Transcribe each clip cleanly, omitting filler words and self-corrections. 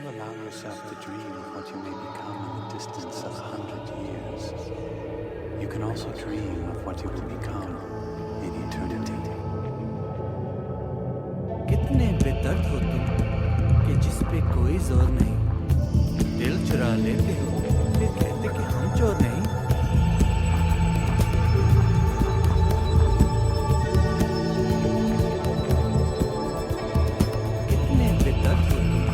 allow yourself to dream of what you may become in the distance of 100 years, you can also dream of what you will become in eternity. कितने बेदर्द हो तुम कि जिस पे कोई जोर नहीं, दिल चुरा लेते हो फिर कहते कि हम चोर नहीं. कितने बेदर्द हो तुम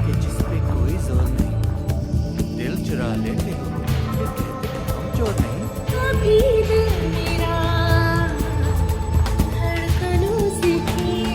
कि जिस पे कोई जोर नहीं, दिल चुरा लेते हो फिर कहते कि हम चोर नहीं. कभी दिल मेरा धड़कनों से खेले,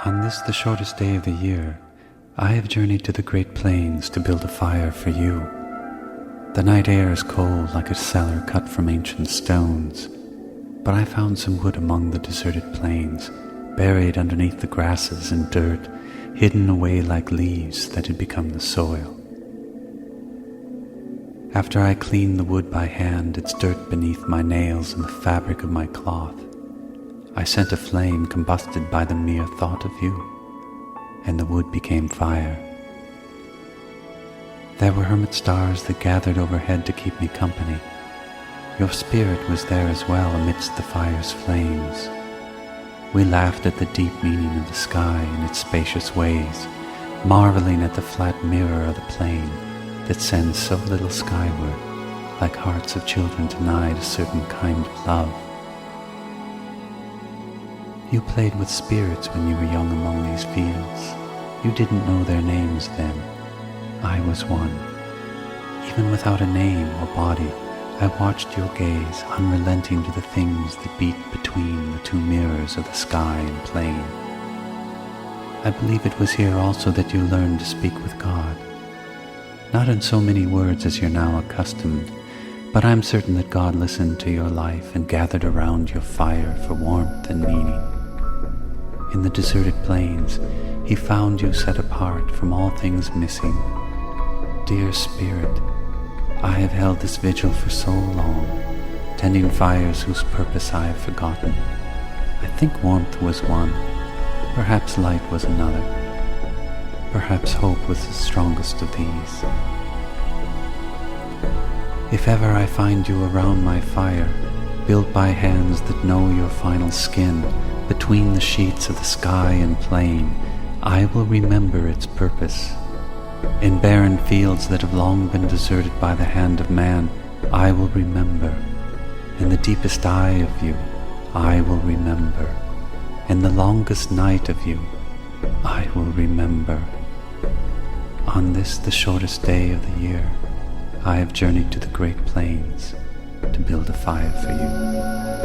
On this, the shortest day of the year, I have journeyed to the Great Plains to build a fire for you. The night air is cold like a cellar cut from ancient stones, but I found some wood among the deserted plains, buried underneath the grasses and dirt, hidden away like leaves that had become the soil. After I cleaned the wood by hand, its dirt beneath my nails and the fabric of my cloth, I sent a flame combusted by the mere thought of you, and the wood became fire. There were hermit stars that gathered overhead to keep me company. Your spirit was there as well amidst the fire's flames. We laughed at the deep meaning of the sky and its spacious ways, marveling at the flat mirror of the plain that sends so little skyward, like hearts of children denied a certain kind of love. You played with spirits when you were young among these fields. You didn't know their names then. I was one. Even without a name or body, I watched your gaze, unrelenting to the things that beat between the two mirrors of the sky and plain. I believe it was here also that you learned to speak with God. Not in so many words as you're now accustomed, but I'm certain that God listened to your life and gathered around your fire for warmth and meaning. In the deserted plains, He found you set apart from all things missing. Dear Spirit, I have held this vigil for so long, tending fires whose purpose I have forgotten. I think warmth was one, perhaps light was another, perhaps hope was the strongest of these. If ever I find you around my fire, built by hands that know your final skin, between the sheets of the sky and plain, I will remember its purpose. In barren fields that have long been deserted by the hand of man, I will remember. In the deepest eye of you, I will remember. In the longest night of you, I will remember. On this, the shortest day of the year, I have journeyed to the Great Plains to build a fire for you.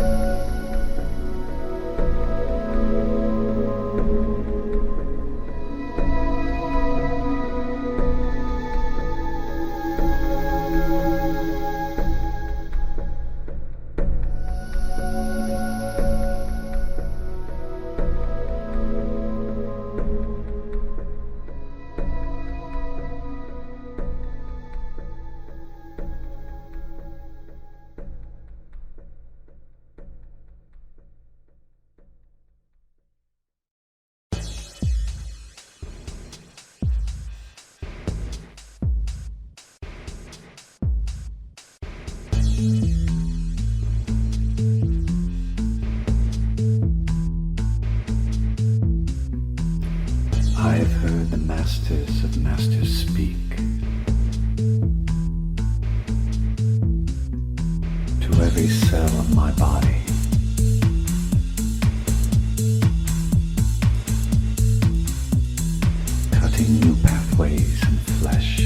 every cell of my body. Cutting new pathways in flesh.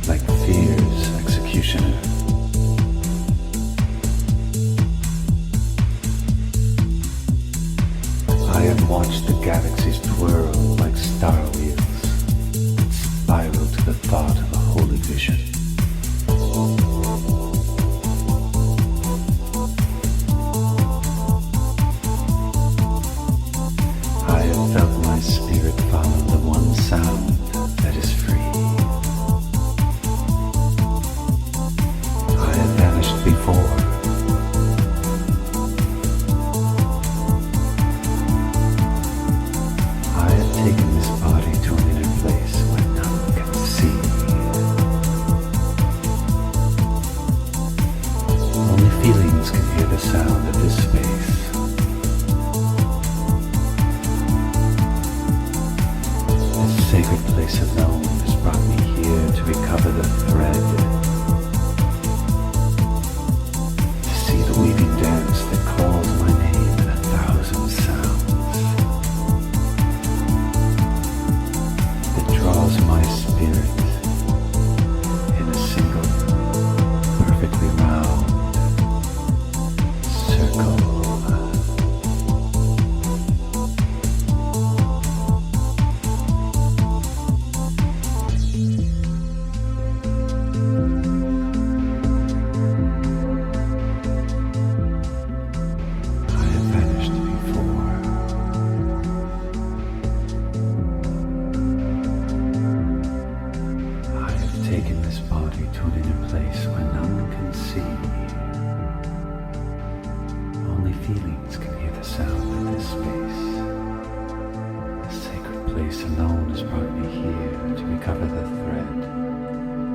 Like fear's executioner. I have watched the galaxies twirl like star wheels that spiral to the thought of a holy vision. I have felt my spirit follow the one sound that is free. I have vanished before. I have taken this body to an inner place where none can see. Only feelings can hear the sound of this space. This sacred place alone has brought me here to recover the thread, to see the weaving dance that calls my name in 1,000 sounds, that draws my spirit in a single, perfectly round circle. I have vanished before. I have taken this body to an inner place where none can see. Only feelings can hear the sound of this space. The sacred place alone has brought me here to recover the thread,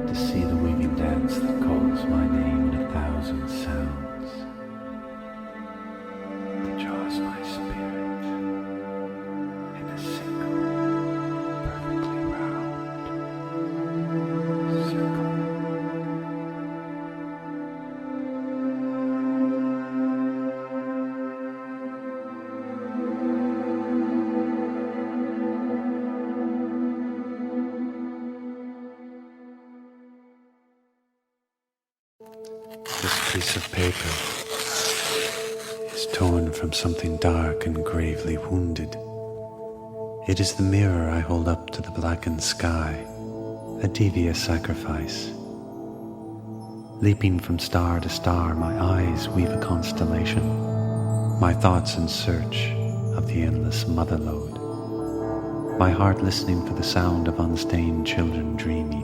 to see the weaving dance that calls my name in 1,000 sounds, that draws my spirit in a single, perfectly round circle. This piece of paper is torn from something dark and gravely wounded. It is the mirror I hold up to the blackened sky, a devious sacrifice. Leaping from star to star, my eyes weave a constellation, my thoughts in search of the endless motherlode, my heart listening for the sound of unstained children dreaming.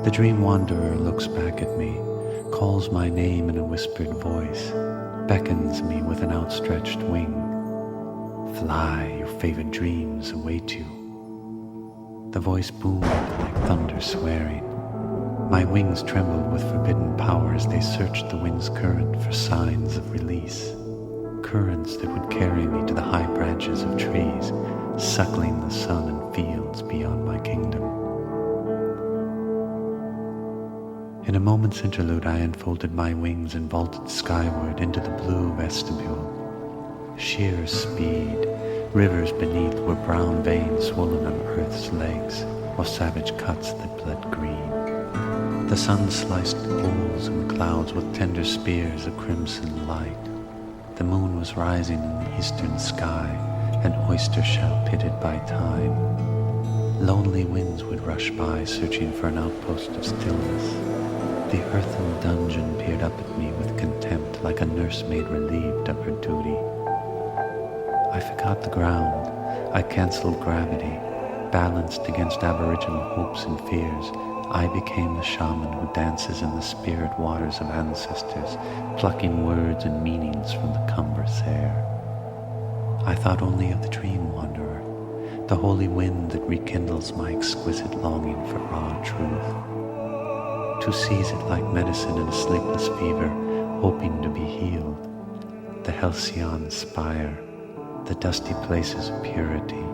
The dream wanderer looks back at me, calls my name in a whispered voice, beckons me with an outstretched wing. Fly, your favorite dreams await you. The voice boomed like thunder swearing. My wings trembled with forbidden power as they searched the wind's current for signs of release. Currents that would carry me to the high branches of trees, suckling the sun and fields beyond my kingdom. In a moment's interlude, I unfolded my wings and vaulted skyward into the blue vestibule. Sheer speed, rivers beneath were brown veins swollen on Earth's legs, or savage cuts that bled green. The sun sliced pools and clouds with tender spears of crimson light. The moon was rising in the eastern sky, an oyster shell pitted by time. Lonely winds would rush by, searching for an outpost of stillness. The earthen dungeon peered up at me with contempt, like a nursemaid relieved of her duty. I forgot the ground. I cancelled gravity. Balanced against aboriginal hopes and fears, I became the shaman who dances in the spirit waters of ancestors, plucking words and meanings from the cumbrous air. I thought only of the dream wanderer, the holy wind that rekindles my exquisite longing for raw truth. To seize it like medicine in a sleepless fever, hoping to be healed. The halcyon spire, the dusty places of purity.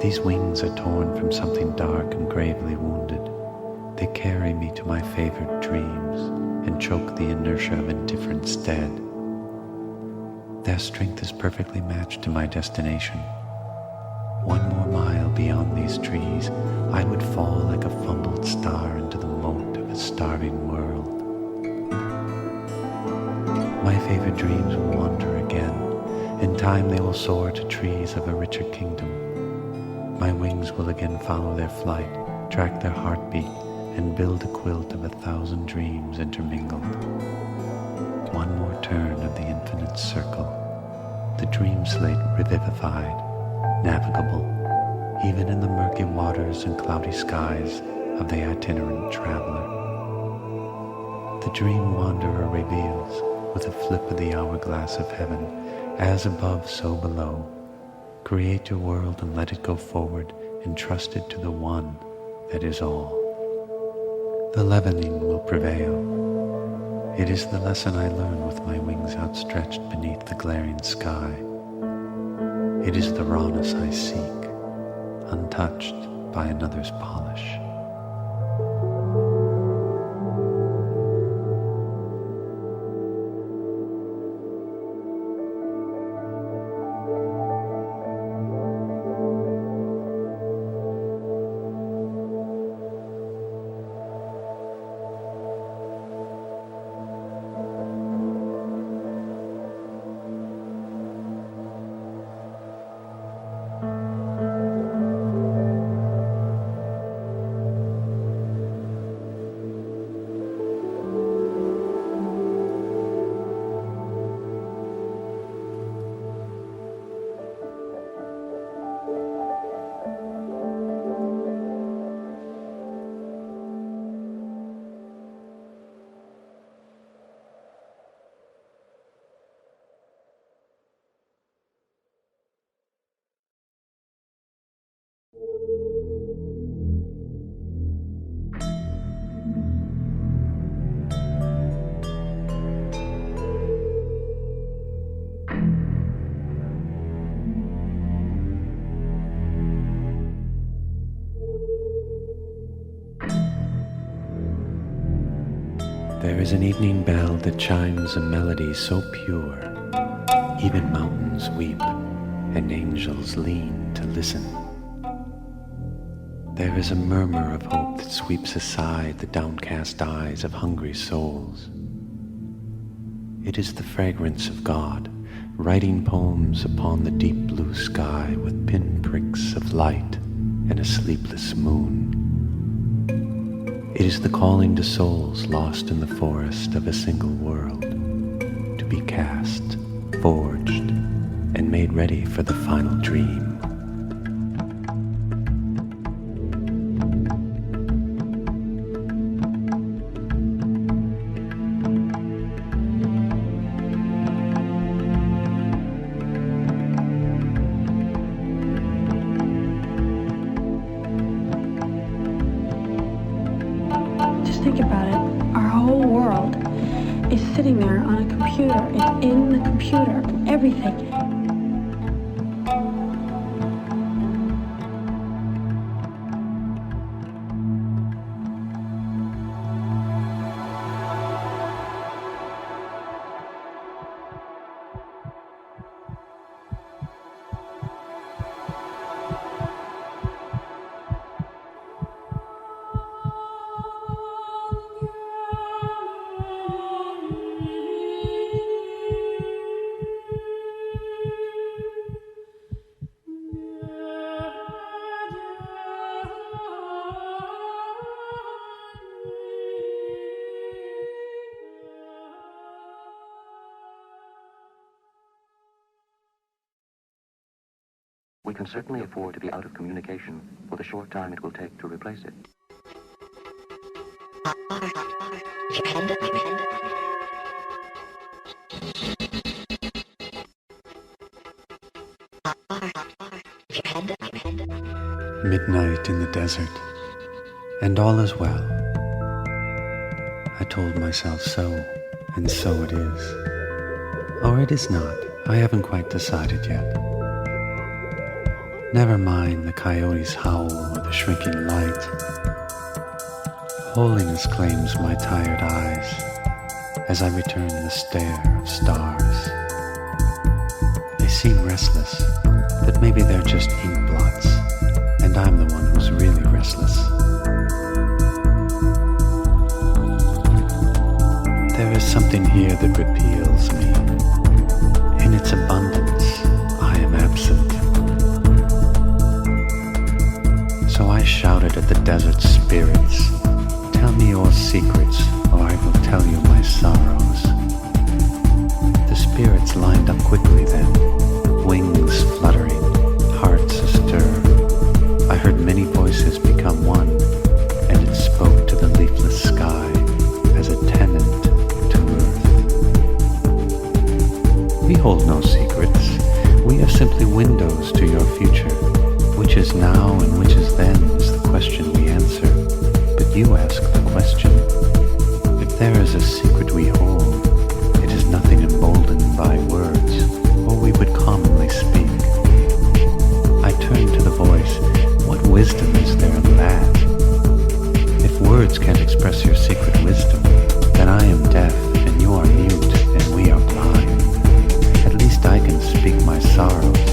These wings are torn from something dark and gravely wounded. They carry me to my favorite dreams and choke the inertia of indifference dead. Their strength is perfectly matched to my destination. 1 more mile beyond these trees, I would fall like a fumbled star into the moat of a starving world. My favorite dreams will wander again. In time they will soar to trees of a richer kingdom. My wings will again follow their flight, track their heartbeat, and build a quilt of 1,000 dreams intermingled. 1 more turn of the infinite circle, the dream slate revivified, navigable, even in the murky waters and cloudy skies of the itinerant traveler. The dream wanderer reveals, with a flip of the hourglass of heaven, as above, so below. Create your world and let it go forward, entrusted to the one that is all. The leavening will prevail. It is the lesson I learn with my wings outstretched beneath the glaring sky. It is the rawness I seek, untouched by another's polish. There is an evening bell that chimes a melody so pure, even mountains weep and angels lean to listen. There is a murmur of hope that sweeps aside the downcast eyes of hungry souls. It is the fragrance of God, writing poems upon the deep blue sky with pinpricks of light and a sleepless moon. It is the calling to souls lost in the forest of a single world, to be cast, forged, and made ready for the final dream. Think about it. Our whole world is sitting there on a computer. It's in the computer. Everything. We can certainly afford to be out of communication for the short time it will take to replace it. Midnight in the desert, and all is well. I told myself so, and so it is. Or it is not. I haven't quite decided yet. Never mind the coyote's howl or the shrinking light. Holiness claims my tired eyes as I return the stare of stars. They seem restless, but maybe they're just ink blots, and I'm the one who's really restless. There is something here that repels me. In its abundance, I am absent. So I shouted at the desert spirits, "Tell me your secrets, or I will tell you my sorrows." The spirits lined up quickly then, wings fluttering, hearts astir. I heard many voices become one, and it spoke to the leafless sky as a tenant to earth. We hold no secrets. We are simply windows to your future. Which is now and which is then is the question we answer. But you ask the question. If there is a secret we hold, it is nothing emboldened by words, or we would commonly speak. I turn to the voice. What wisdom is there in that? If words can't express your secret wisdom, then I am deaf and you are mute and we are blind. At least I can speak my sorrows.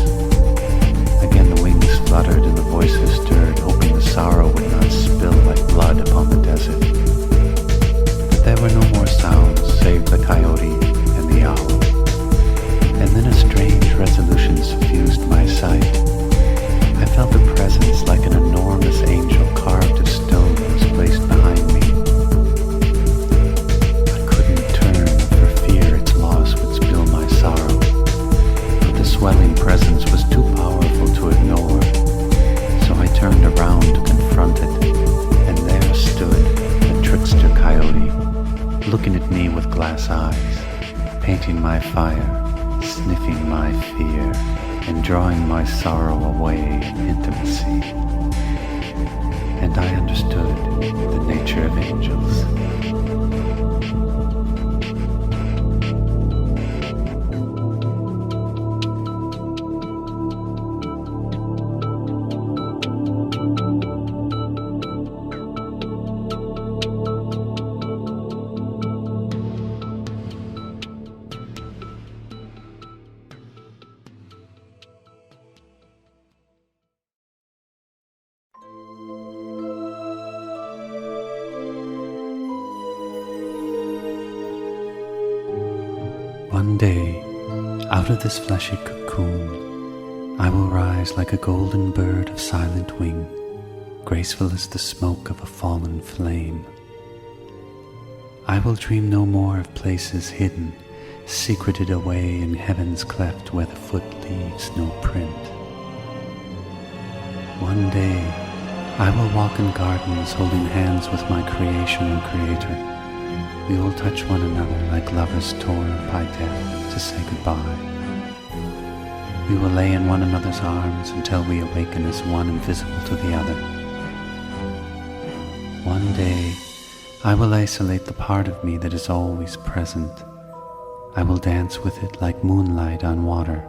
Again the wings fluttered and the voices stirred, hoping the sorrow would not spill like blood upon the desert. But there were no more sounds save the coyote and the owl. And then a strange resolution suffused my sight. I felt a presence like an enormous angel carved of stone was placed behind me. I couldn't turn for fear its loss would spill my sorrow. But the swelling presence was too powerful to ignore. So I turned around to confront it, and there stood the trickster coyote, looking at me with glass eyes, painting my fire, sniffing my fear, and drawing my sorrow away in intimacy. And I understood the nature of angels. One day, out of this fleshy cocoon, I will rise like a golden bird of silent wing, graceful as the smoke of a fallen flame. I will dream no more of places hidden, secreted away in heaven's cleft where the foot leaves no print. One day, I will walk in gardens holding hands with my creation and creator. We will touch one another like lovers torn by death to say goodbye. We will lay in one another's arms until we awaken as one invisible to the other. One day, I will isolate the part of me that is always present. I will dance with it like moonlight on water.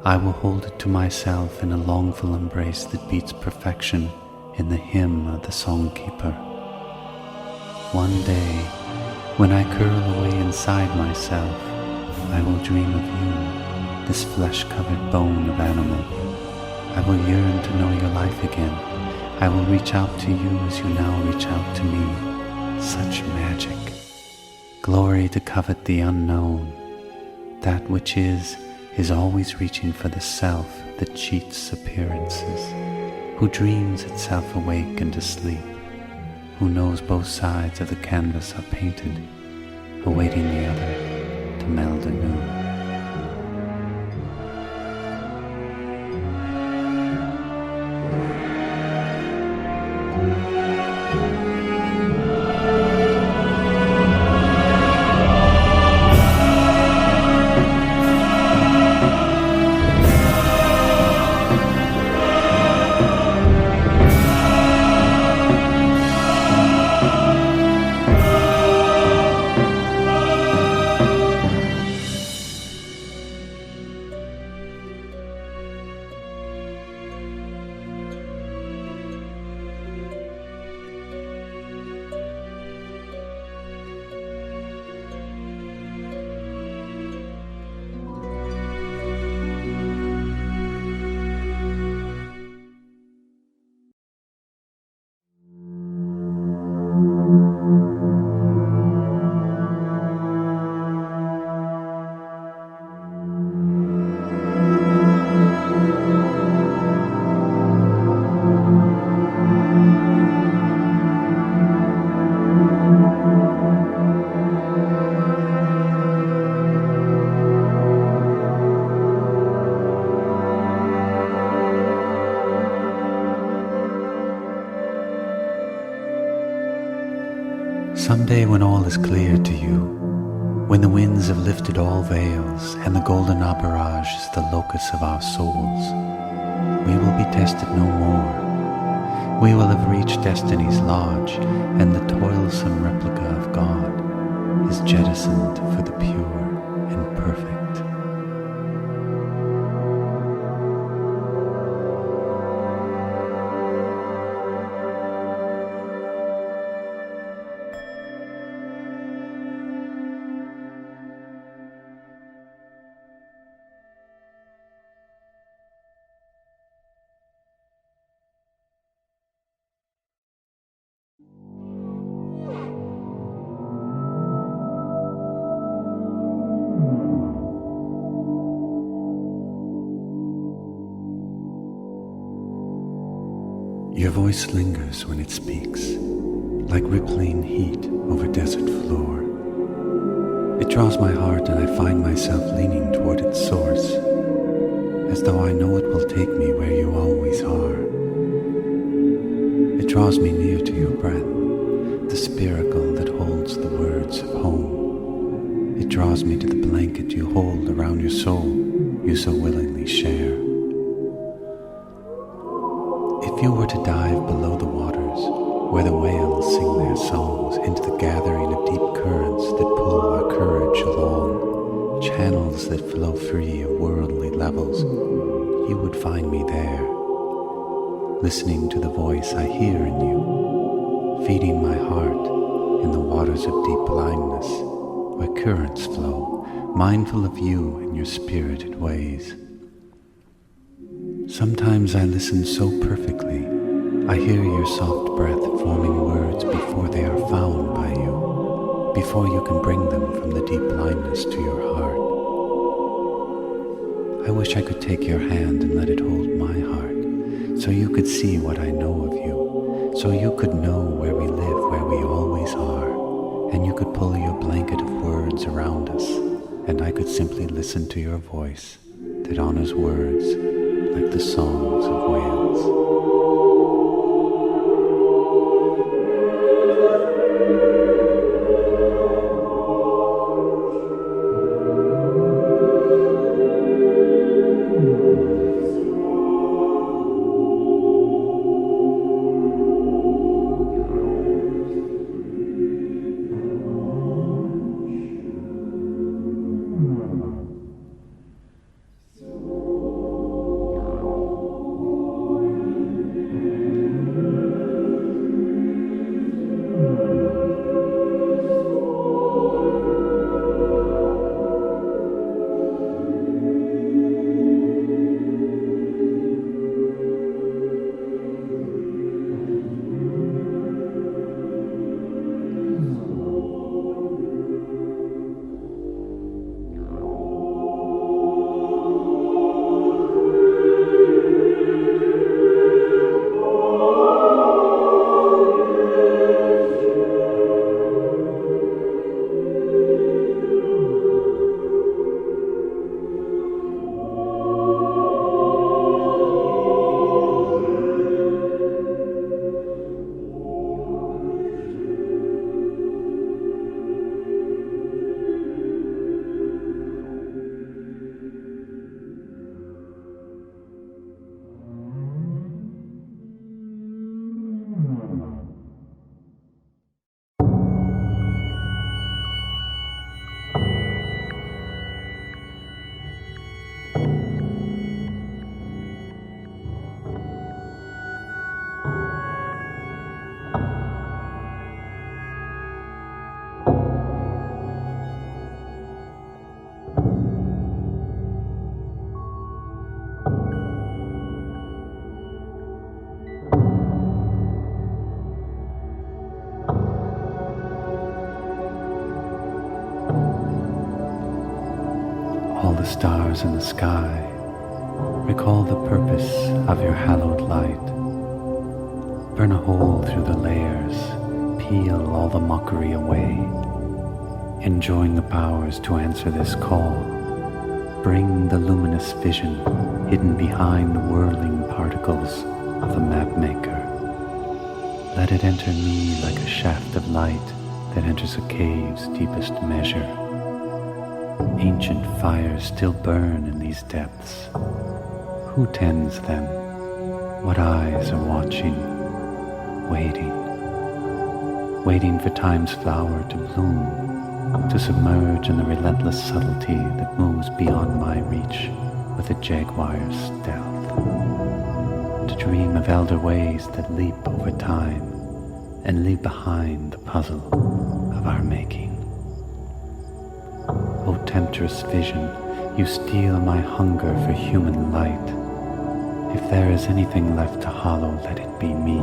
I will hold it to myself in a longful embrace that beats perfection in the hymn of the songkeeper. One day, when I curl away inside myself, I will dream of you, this flesh-covered bone of animal. I will yearn to know your life again. I will reach out to you as you now reach out to me. Such magic. Glory to covet the unknown. That which is always reaching for the self that cheats appearances, who dreams itself awake and asleep, who knows both sides of the canvas are painted, awaiting the other to meld anew. Someday when all is clear to you, when the winds have lifted all veils and the golden aberrage is the locus of our souls, we will be tested no more. We will have reached destiny's lodge, and the toilsome replica of God is jettisoned for the pure and perfect. Your voice lingers when it speaks, like rippling heat over desert floor. It draws my heart and I find myself leaning toward its source, as though I know it will take me where you always are. It draws me near to your breath, the spiracle that holds the words of home. It draws me to the blanket you hold around your soul you so willingly share. If you were to dive below the waters, where the whales sing their songs, into the gathering of deep currents that pull our courage along, channels that flow free of worldly levels, you would find me there, listening to the voice I hear in you, feeding my heart in the waters of deep blindness, where currents flow, mindful of you and your spirited ways. Sometimes I listen so perfectly, I hear your soft breath forming words before they are found by you, before you can bring them from the deep blindness to your heart. I wish I could take your hand and let it hold my heart, so you could see what I know of you, so you could know where we live, where we always are, and you could pull your blanket of words around us, and I could simply listen to your voice that honors words like the songs of whales. All the stars in the sky recall the purpose of your hallowed light. Burn a hole through the layers, peel all the mockery away. Enjoying the powers to answer this call, bring the luminous vision hidden behind the whirling particles of the map maker. Let it enter me like a shaft of light, that enters a cave's deepest measure. Ancient fires still burn in these depths. Who tends them? What eyes are watching, waiting, waiting for time's flower to bloom, to submerge in the relentless subtlety that moves beyond my reach with a jaguar's stealth, to dream of elder ways that leap over time and leave behind the puzzle of our making. O temptress vision, you steal my hunger for human light. If there is anything left to hollow, let it be me.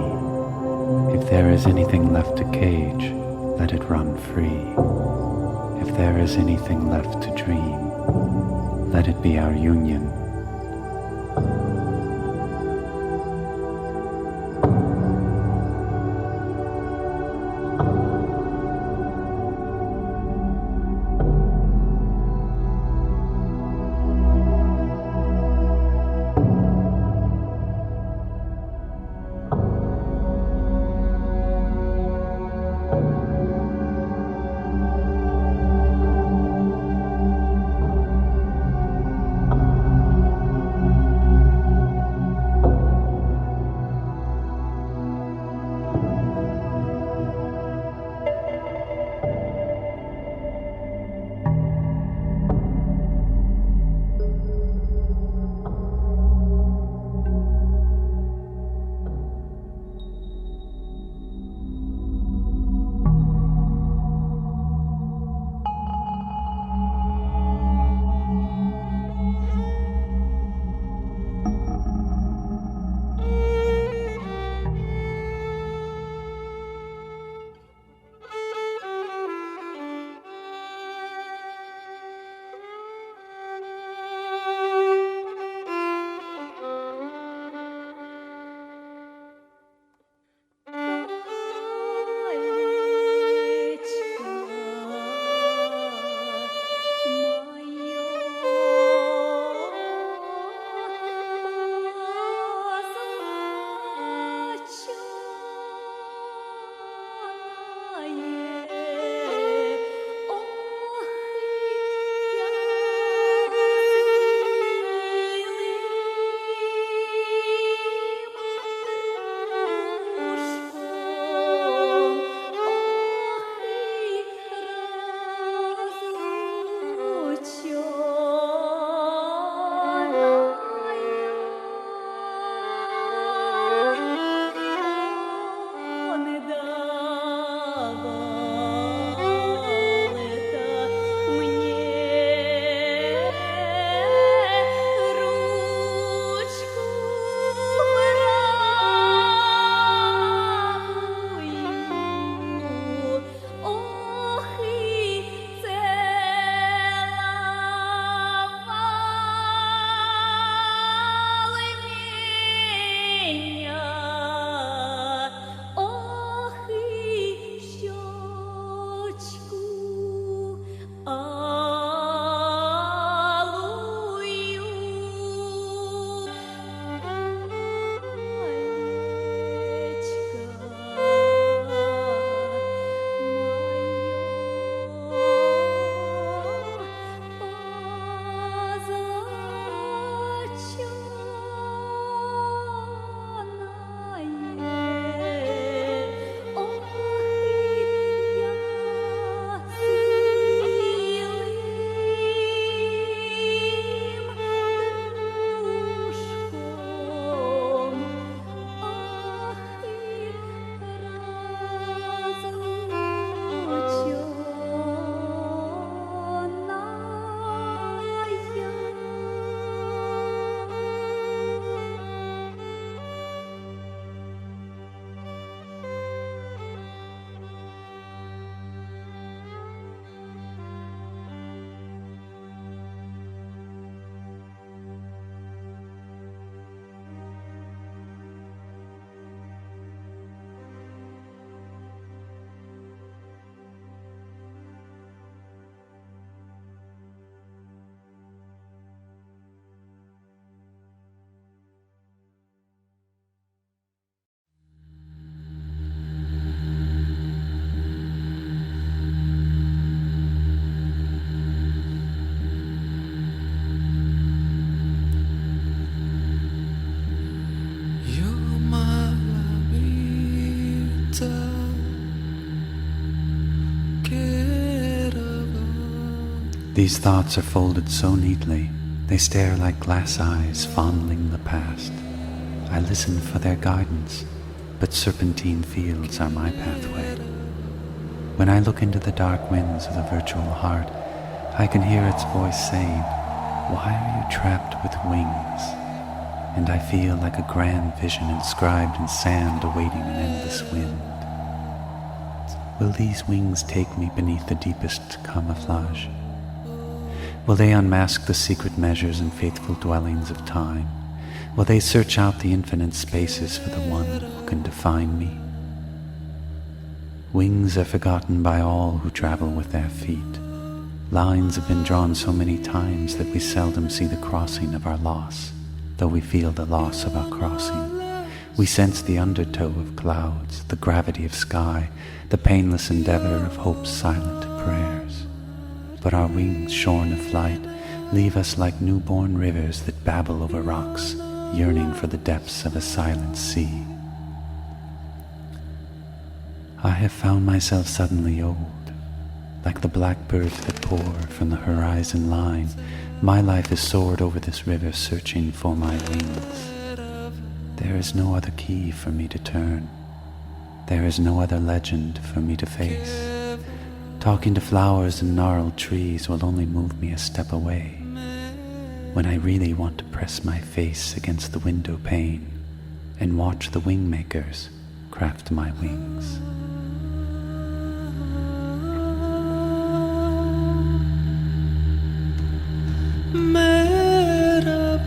If there is anything left to cage, let it run free. If there is anything left to dream, let it be our union. These thoughts are folded so neatly, they stare like glass eyes fondling the past. I listen for their guidance, but serpentine fields are my pathway. When I look into the dark winds of the virtual heart, I can hear its voice saying, "Why are you trapped with wings?" And I feel like a grand vision inscribed in sand awaiting an endless wind. Will these wings take me beneath the deepest camouflage? Will they unmask the secret measures and faithful dwellings of time? Will they search out the infinite spaces for the one who can define me? Wings are forgotten by all who travel with their feet. Lines have been drawn so many times that we seldom see the crossing of our loss, though we feel the loss of our crossing. We sense the undertow of clouds, the gravity of sky, the painless endeavor of hope's silent prayers. But our wings, shorn of flight, leave us like newborn rivers that babble over rocks, yearning for the depths of a silent sea. I have found myself suddenly old. Like the blackbirds that pour from the horizon line, my life is soared over this river searching for my wings. There is no other key for me to turn. There is no other legend for me to face. Talking to flowers and gnarled trees will only move me a step away, when I really want to press my face against the window pane and watch the WingMakers craft my wings. Marina,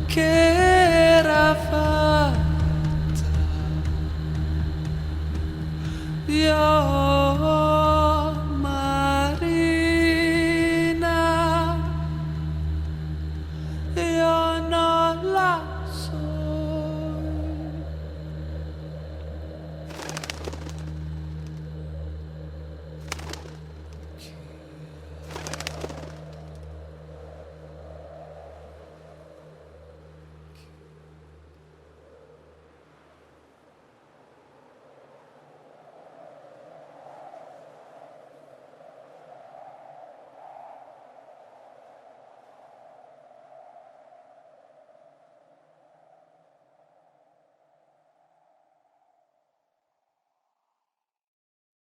que